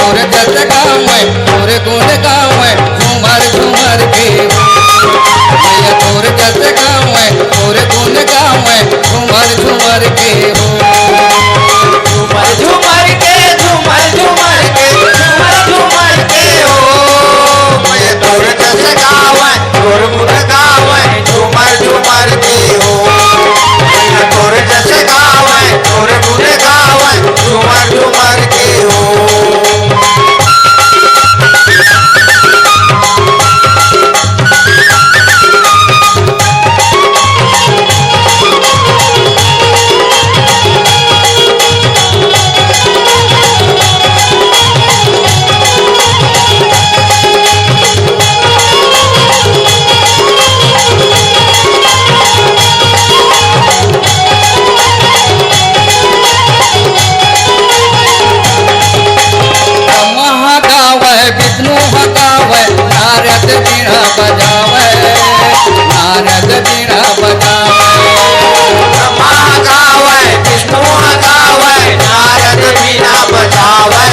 तोर जस गावे तोर गुण गावे झूमर झूमर के मैया तोर जस गावे तोर गुण गावे झूमर झूमर के हो झूमर झूमर के झूमर झूमर के झूमर झूमर के हो मैया तोर जस गावे तोर गुण गावे झूमर झूमर के हो मैया तोर जस गावे तोर गुण गावे झूमर झूमर के हो विष्णु हकावे नारद बीड़ा बजावे नारद बीड़ा बजावे ब्रह्मा गावे विष्णु गावे नारद बीना बजावे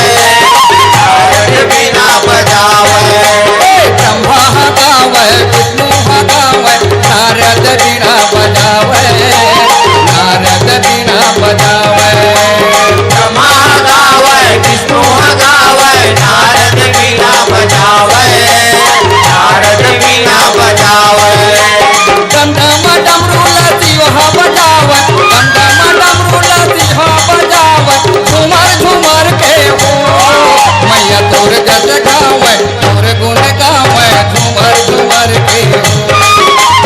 नारद बीना बजावे ब्रह्मा हकावे विष्णु हकावे नारद बीड़ा बजावे नारद बीड़ा बजावे ब्रह्मा गावे विष्णु गावे नारद बीना बजावे नारद बीना बजावे डम डम डमरूला सिंहा बजावे डम डम डमरूला सिंहा बजावे झूमर झूमर के हो मैया तोर जस गावे तोर गुण गावे झूमर झूमर के हो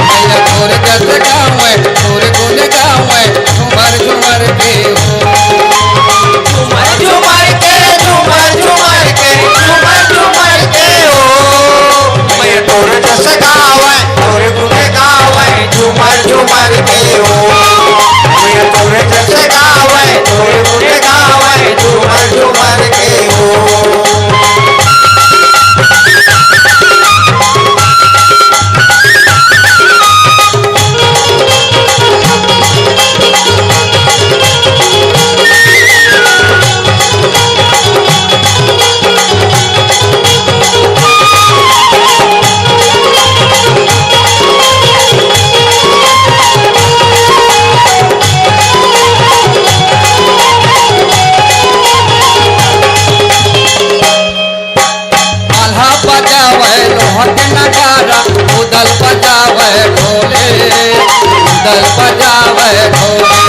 मैया तोर जस गावे तोर गुण गावे झूमर झूमर के हो झूमर झूमर के झूमर झूमर के झूमर झूमर के हो मैया तोर जस गावे तोर गुण गावे झूमर झूमर के हो मैया तोर जस गावे तोर गुण गावे झूमर झूमर के हो आल्हा बजावे लोहट नगारा उदल बजावे ढोले उदल बजावे ढोले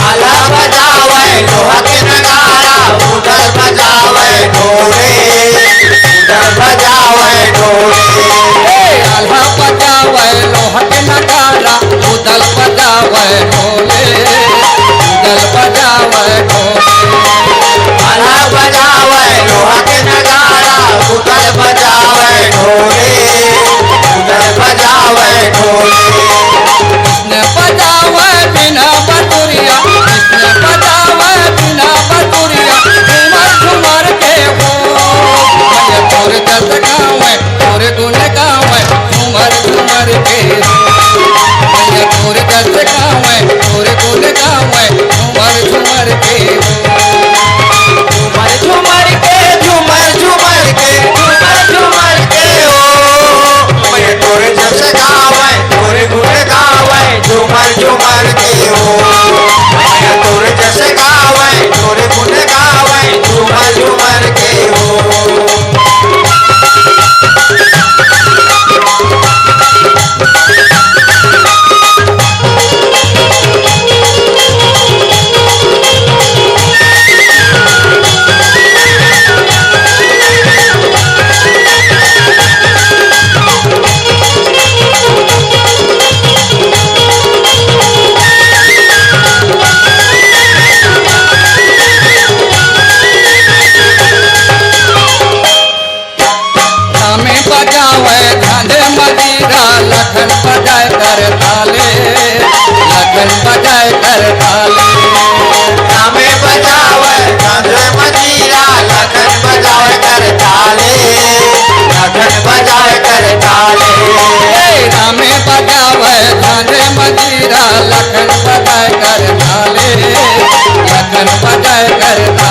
आला बजावे लोहा के नगारा उधर बजावे ढोले उधर बजावे ढोले आल्हा बजावे लोहट नगारा उदल बजावे ढोले उदल बजावे ढोले आला बजावे लोहा के नगारा उधर बजावे ढोले उधर बजावे ढोले कृष्ण बजावे बिना बटुरिया कृष्ण बजावे बिना बटुरिया झूमर झूमर के हो मैया तोर जस गावे तोर गुण गावे झूमर झूमर के हो मैया तोर जस गावे तोर गुण गावे झूमर झूमर के हो झूमर झूमर के झूमर झूमर के झूमर झूमर के हो मैया तोर जस गावे तोर गुण गावे झूमर झूमर के हो मैया तोर जस गावे तोर गुण गावे झूमर झूमर के हो लखन बजाए कर ताले लखन बजाए कर ताले रामे बजावे कांधे मजीरा लखन बजावे कर ताले लखन बजावे कर ताले रामे बजावे कांधे मजीरा लखन बजाए कर ताले लखन बजाए कर ताले